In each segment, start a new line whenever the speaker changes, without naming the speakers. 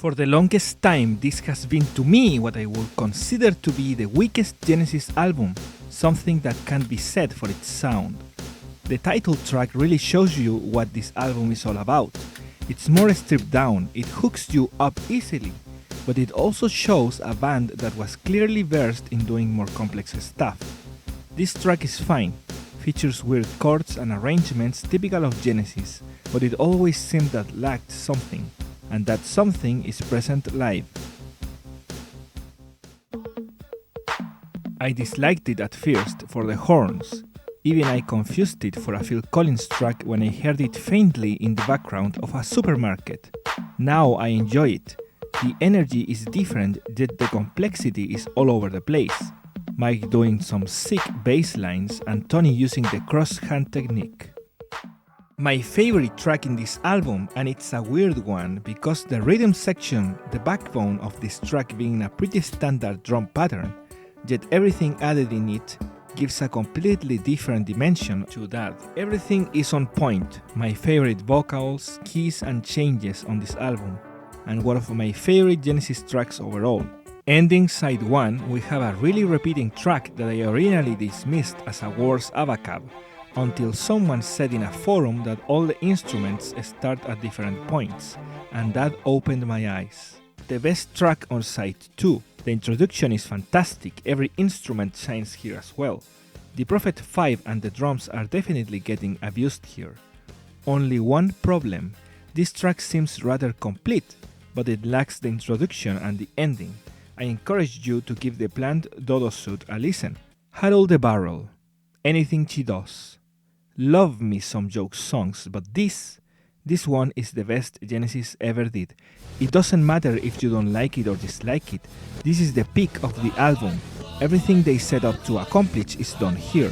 For the longest time, this has been to me what I would consider to be the weakest Genesis album, something that can't be said for its sound. The title track really shows you what this album is all about. It's more stripped down, it hooks you up easily, but it also shows a band that was clearly versed in doing more complex stuff. This track is fine, features weird chords and arrangements typical of Genesis, but it always seemed that lacked something, and that something is present live. I disliked it at first for the horns. Even I confused it for a Phil Collins track when I heard it faintly in the background of a supermarket. Now I enjoy it. The energy is different, yet the complexity is all over the place. Mike doing some sick bass lines and Tony using the cross-hand technique. My favorite track in this album, and it's a weird one because the rhythm section, the backbone of this track being a pretty standard drum pattern, yet everything added in it gives a completely different dimension to that. Everything is on point, my favorite vocals, keys and changes on this album, and one of my favorite Genesis tracks overall. Ending side 1, we have a really repeating track that I originally dismissed as a worse Abacab, until someone said in a forum that all the instruments start at different points, and that opened my eyes. The best track on side 2. The introduction is fantastic, every instrument shines here as well. The Prophet 5 and the drums are definitely getting abused here. Only one problem, this track seems rather complete, but it lacks the introduction and the ending. I encourage you to give the planned Dodo suit a listen. Harold the Barrel, Anything She Does. Love me some joke songs, but this one is the best Genesis ever did. It doesn't matter if you don't like it or dislike it, this is the peak of the album. Everything they set up to accomplish is done here.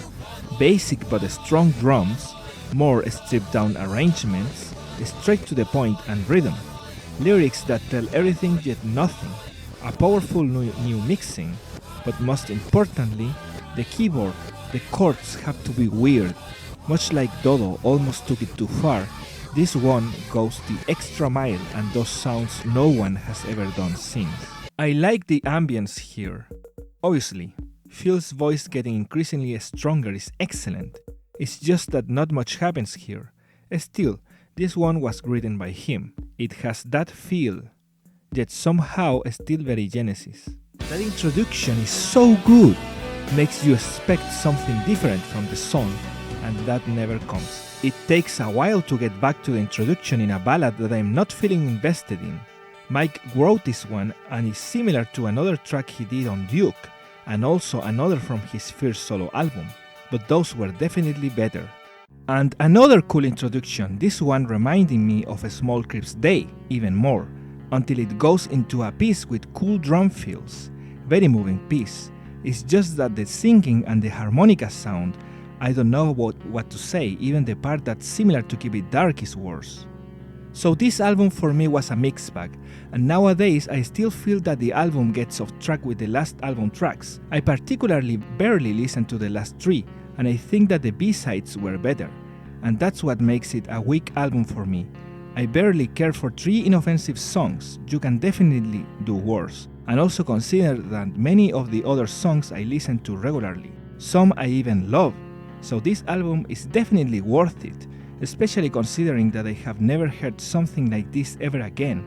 Basic but strong drums, more stripped down arrangements, straight to the point and rhythm. Lyrics that tell everything yet nothing. A powerful new mixing, but most importantly, the keyboard, the chords have to be weird. Much like Dodo almost took it too far, this one goes the extra mile and does sounds no one has ever done since. I like the ambience here. Obviously, Phil's voice getting increasingly stronger is excellent. It's just that not much happens here. Still, this one was written by him. It has that feel, yet somehow still very Genesis. That introduction is so good, makes you expect something different from the song, and that never comes. It takes a while to get back to the introduction in a ballad that I'm not feeling invested in. Mike wrote this one and is similar to another track he did on Duke, and also another from his first solo album, but those were definitely better. And another cool introduction, this one reminding me of a Small Crips Day, even more, until it goes into a piece with cool drum fills. Very moving piece. It's just that the singing and the harmonica sound, I don't know what to say, even the part that's similar to Keep It Dark is worse. So this album for me was a mixed bag, and nowadays I still feel that the album gets off track with the last album tracks. I particularly barely listened to the last 3, and I think that the B-sides were better, and that's what makes it a weak album for me. I barely care for 3 inoffensive songs, you can definitely do worse, and also consider that many of the other songs I listen to regularly. Some I even love. So this album is definitely worth it, especially considering that I have never heard something like this ever again.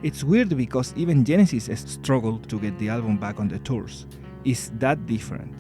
It's weird because even Genesis struggled to get the album back on the tours. It's that different.